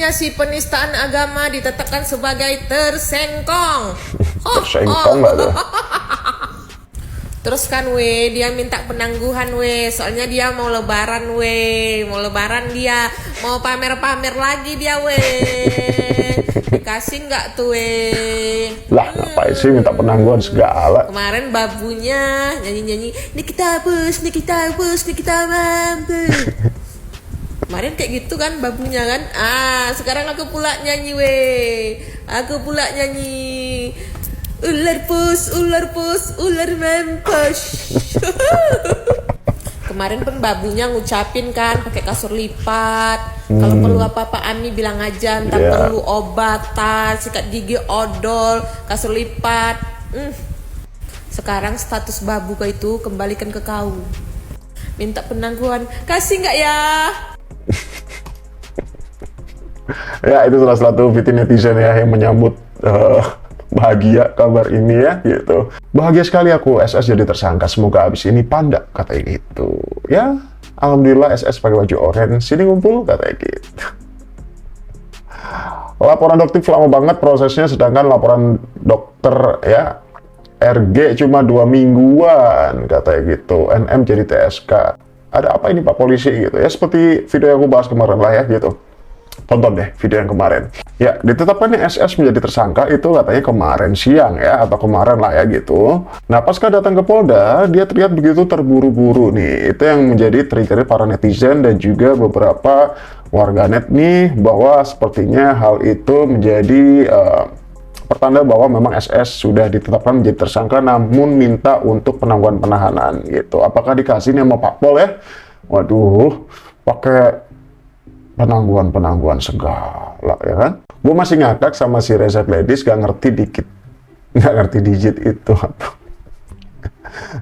Akhirnya si penistaan agama ditetapkan sebagai tersengkong. Tersengkong nggak tuh? Terus kan dia minta penangguhan soalnya dia mau lebaran mau lebaran dia mau pamer-pamer lagi dia dikasih nggak tuh Lah ngapain sih minta penangguhan segala? Kemarin babunya nyanyi-nyanyi Nikita bus, Nikita bus, Nikita mampus. Kemarin kayak gitu kan babunya kan. Sekarang aku pula nyanyi aku pula nyanyi ular pus, ular mampus. Kemarin pun babunya ngucapin kan pakai kasur lipat. Kalau perlu apa-apa Ami bilang aja, ntar perlu obat, sikat gigi odol, kasur lipat. Sekarang status babu kau itu kembalikan ke kau. Minta penangguhan, kasih nggak ya? Ya itu salah satu VT netizen ya yang menyambut bahagia kabar ini ya gitu. Bahagia sekali aku SS jadi tersangka, semoga abis ini panda katanya gitu. Ya alhamdulillah SS pakai baju oranye sini ngumpul katanya gitu. Laporan dokter lama banget prosesnya, sedangkan laporan dokter ya RG cuma 2 mingguan katanya gitu. NM jadi TSK. Ada apa ini Pak Polisi gitu ya, seperti video yang aku bahas kemarin lah ya gitu. Tonton deh video yang kemarin. Ya, ditetapkannya SS menjadi tersangka itu katanya kemarin siang ya, atau kemarin lah ya gitu. Nah, pasca datang ke Polda, dia terlihat begitu terburu-buru nih. Itu yang menjadi trigger para netizen dan juga beberapa warganet nih, bahwa sepertinya hal itu menjadi pertanda bahwa memang SS sudah ditetapkan menjadi tersangka, namun minta untuk penangguhan penahanan gitu. Apakah dikasih nih sama Pak Pol ya? Waduh, pakai penangguhan segala ya kan. Gue masih ngakak sama si Reza Gladys, gak ngerti digit itu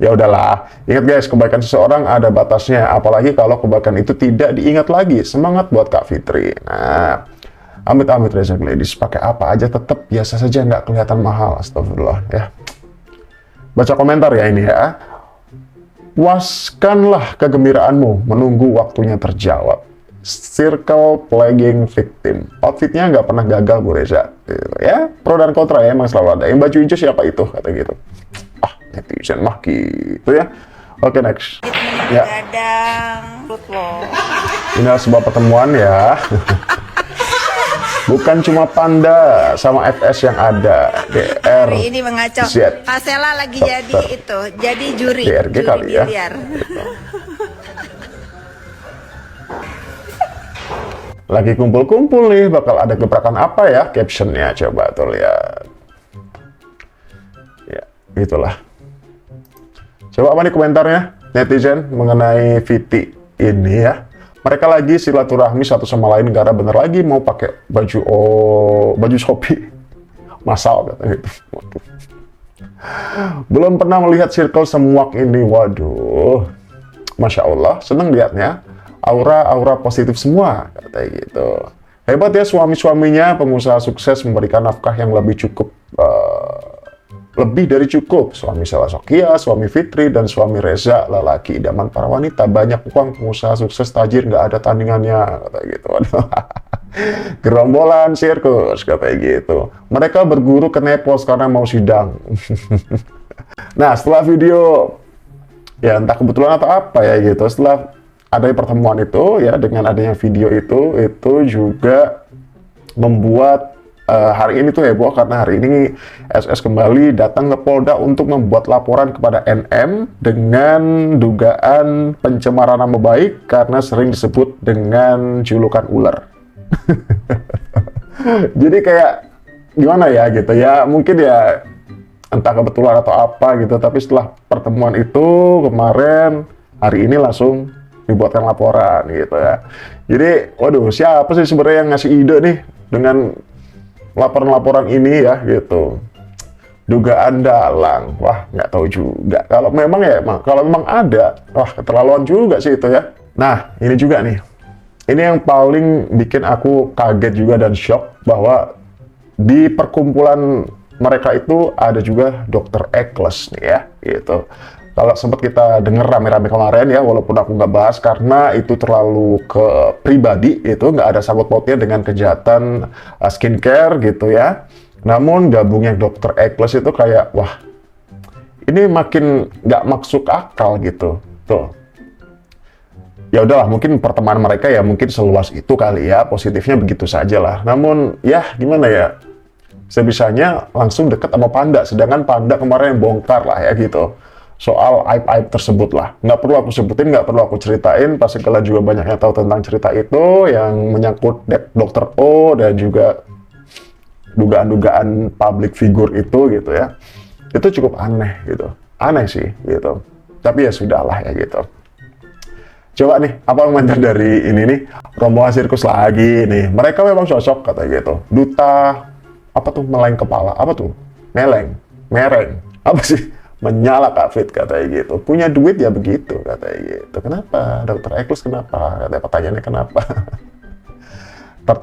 ya udahlah, ingat guys, kebaikan seseorang ada batasnya, apalagi kalau kebaikan itu tidak diingat lagi. Semangat buat Kak Fitri. Nah, amit-amit Reza Gladys, pakai apa aja tetap biasa saja, nggak kelihatan mahal. Astagfirullah ya. Baca komentar ya ini ya. Puaskanlah kegembiraanmu menunggu waktunya terjawab. Circle plaguing victim. Outfitnya nggak pernah gagal Bu Reza. Ya, pro dan kontra ya, emang selalu ada. Yang baju hijau siapa itu? Kata gitu. Netizen mah gitu ya. Oke, next. Ya. Ini adalah sebuah pertemuan ya. Bukan cuma Panda sama FS yang ada. DR. Ini mengacau. Pasela lagi jadi juri. DRG juri kali ya. Gitu. Lagi kumpul-kumpul nih, bakal ada gebrakan apa ya captionnya, coba tuh lihat. Ya, gitulah. Coba apa nih komentarnya netizen mengenai VT ini ya. Mereka lagi silaturahmi satu sama lain, karena bener lagi mau pakai baju Shopee masal kata gitu. Waduh. Belum pernah melihat circle semuak ini, waduh. Masya Allah, seneng liatnya. Aura positif semua, katanya gitu. Hebat ya suami-suaminya, pengusaha sukses memberikan nafkah yang lebih dari cukup. Suami Sela Sokia, suami Fitri, dan suami Reza, lelaki idaman para wanita. Banyak uang, pengusaha sukses tajir, nggak ada tandingannya, katanya gitu. Gerombolan sirkus, katanya gitu. Mereka berguru ke Nepos karena mau sidang. Nah, setelah video, ya entah kebetulan atau apa ya gitu, setelah ada pertemuan itu ya, dengan adanya video itu juga membuat hari ini tuh heboh, karena hari ini SS kembali datang ke Polda untuk membuat laporan kepada NM dengan dugaan pencemaran nama baik karena sering disebut dengan julukan ular. Jadi kayak gimana ya gitu ya, mungkin ya entah kebetulan atau apa gitu, tapi setelah pertemuan itu kemarin, hari ini langsung dibuatkan laporan gitu ya. Jadi, waduh, siapa sih sebenarnya yang ngasih ide nih dengan laporan-laporan ini ya gitu. Dugaan dalang, wah nggak tahu juga. Kalau memang ada, wah keterlaluan juga sih itu ya. Nah, ini juga nih. Ini yang paling bikin aku kaget juga dan shock, bahwa di perkumpulan mereka itu ada juga dokter Ekles nih ya gitu. kalau sempat kita denger rame-rame kemarin ya, walaupun aku nggak bahas karena itu terlalu ke pribadi, itu nggak ada sangkut pautnya dengan kejahatan skincare gitu ya. Namun gabungnya Dr. Eggles itu kayak, wah, ini makin nggak masuk akal gitu. Tuh. Ya udahlah, mungkin pertemanan mereka ya mungkin seluas itu kali ya, positifnya begitu saja lah. Namun ya gimana ya, sebisanya langsung deket sama Panda, sedangkan Panda kemarin yang bongkar lah ya gitu. Soal aib-aib tersebut lah. Nggak perlu aku sebutin, nggak perlu aku ceritain, pasti kalian juga banyak yang tahu tentang cerita itu, yang menyangkut Dr. O dan juga dugaan-dugaan public figure itu gitu ya. Itu cukup aneh gitu. Aneh sih gitu. Tapi ya sudahlah ya gitu. Coba nih, apa komentar dari ini nih, rombongan sirkus lagi nih. Mereka memang cocok katanya gitu. Duta, apa tuh, meleng kepala, apa tuh? Meleng, mereng, apa sih? Menyala Kak Fit katanya gitu. Punya duit ya begitu katanya gitu. Kenapa? Dr. Eggles kenapa? Katanya pertanyaannya kenapa?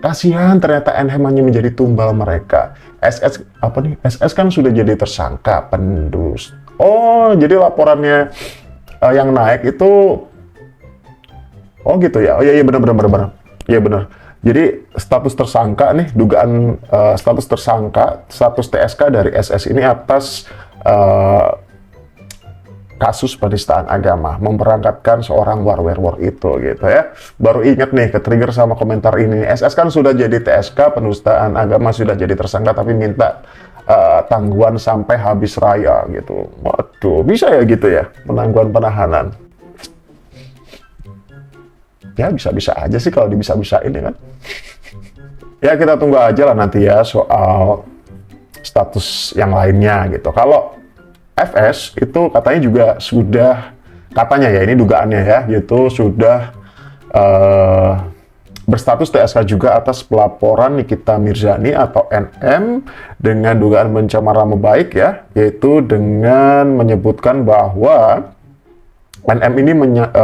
Kasihan ternyata NM hanya menjadi tumbal mereka. SS, apa nih? SS kan sudah jadi tersangka, pendus. Oh, jadi laporannya yang naik itu. Oh gitu ya, oh iya benar. Iya benar. Jadi status tersangka nih, dugaan status tersangka, status TSK dari SS ini atas kasus penistaan agama, memberangkatkan seorang warwerwor itu gitu ya. Baru ingat nih, ke-trigger sama komentar ini. SS kan sudah jadi TSK, penistaan agama sudah jadi tersangka, tapi minta tangguhan sampai habis raya gitu. Waduh, bisa ya gitu ya, penangguhan penahanan. Ya bisa-bisa aja sih kalau dibisa-bisain ya kan. Ya kita tunggu aja lah nanti ya soal status yang lainnya gitu. Kalau FS itu katanya juga sudah, katanya ya ini dugaannya ya gitu, sudah berstatus TSK juga atas pelaporan Nikita Mirzani atau NM dengan dugaan pencemaran nama baik ya, yaitu dengan menyebutkan bahwa NM ini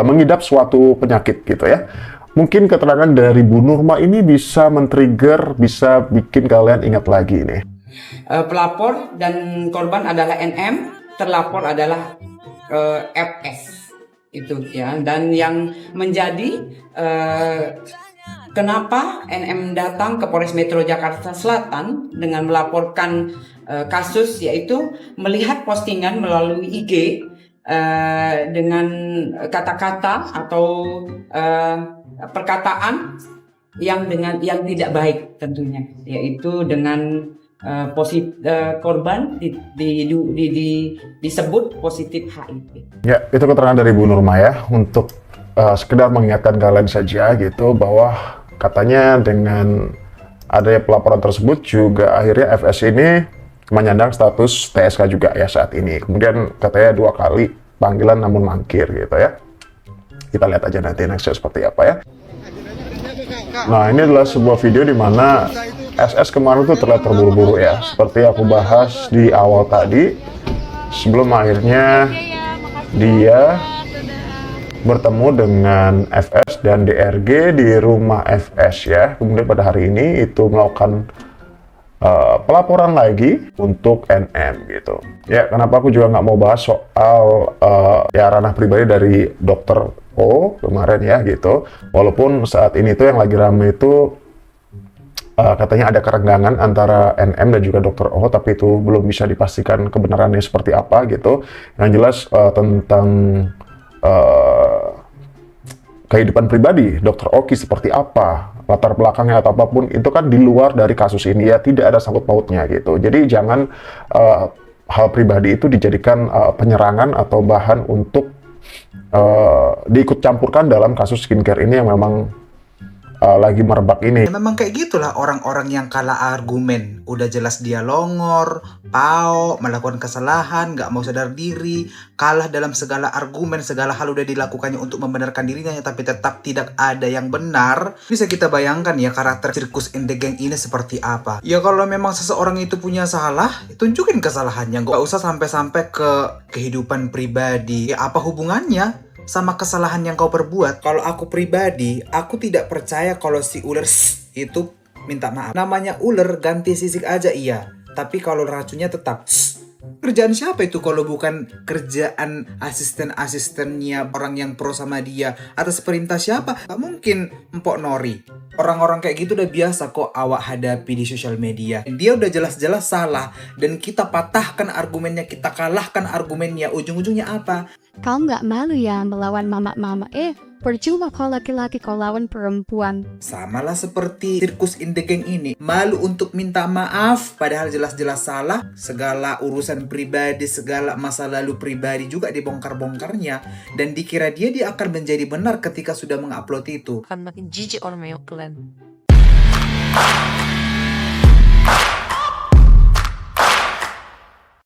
mengidap suatu penyakit gitu ya. Mungkin keterangan dari Bu Nurma ini bisa men-trigger, bisa bikin kalian ingat lagi nih. Pelapor dan korban adalah NM, terlapor adalah FS itu ya. Dan yang menjadi kenapa NM datang ke Polres Metro Jakarta Selatan dengan melaporkan kasus, yaitu melihat postingan melalui IG dengan kata-kata atau perkataan yang tidak baik tentunya, yaitu dengan korban disebut positif HIV. Ya, itu keterangan dari Bu Nurma ya, untuk sekedar mengingatkan kalian saja gitu bahwa katanya dengan adanya pelaporan tersebut juga akhirnya FS ini menyandang status TSK juga ya saat ini. Kemudian katanya 2 kali panggilan namun mangkir gitu ya. Kita lihat aja nanti nextnya seperti apa ya. Nah, ini adalah sebuah video di mana SS kemarin tuh terlihat terburu-buru ya. Seperti aku bahas di awal tadi, sebelum akhirnya dia bertemu dengan FS dan DRG di rumah FS ya. Kemudian pada hari ini itu melakukan pelaporan lagi untuk NM gitu. Ya, kenapa aku juga nggak mau bahas soal ya ranah pribadi dari Dr. O kemarin ya gitu. Walaupun saat ini tuh yang lagi rame itu katanya ada kerenggangan antara NM dan juga Dr. O, tapi itu belum bisa dipastikan kebenarannya seperti apa gitu. Yang jelas tentang kehidupan pribadi Dr. Oki seperti apa, latar belakangnya atau apapun, itu kan di luar dari kasus ini ya, tidak ada sangkut pautnya gitu. Jadi jangan hal pribadi itu dijadikan penyerangan atau bahan untuk diikut campurkan dalam kasus skincare ini yang memang lagi merebak ini. Ya, memang kayak gitulah orang-orang yang kalah argumen. Udah jelas dia longor, pao, melakukan kesalahan, nggak mau sadar diri, kalah dalam segala argumen, segala hal udah dilakukannya untuk membenarkan dirinya, tapi tetap tidak ada yang benar. Bisa kita bayangkan ya karakter sirkus in the gang ini seperti apa. Ya kalau memang seseorang itu punya salah, tunjukin kesalahannya. Nggak usah sampai-sampai ke kehidupan pribadi. Ya apa hubungannya sama kesalahan yang kau perbuat? Kalau aku pribadi, aku tidak percaya kalau si ular itu minta maaf. Namanya ular, ganti sisik aja iya. Tapi kalau racunnya tetap Kerjaan siapa itu kalau bukan kerjaan asisten-asistennya orang yang pro sama dia? Atas perintah siapa? Gak mungkin Mpok Nori. Orang-orang kayak gitu udah biasa kok awak hadapi di sosial media. Dia udah jelas-jelas salah dan kita patahkan argumennya, kita kalahkan argumennya. Ujung-ujungnya apa? Kau nggak malu ya melawan mama-mama? Percuma kau laki-laki kau lawan perempuan. Samalah seperti sirkus in the gang ini. Malu untuk minta maaf padahal jelas-jelas salah. Segala urusan pribadi, segala masa lalu pribadi juga dibongkar-bongkarnya. Dan dikira dia akan menjadi benar ketika sudah mengupload itu. Akan makin jijik orang meyok kalian.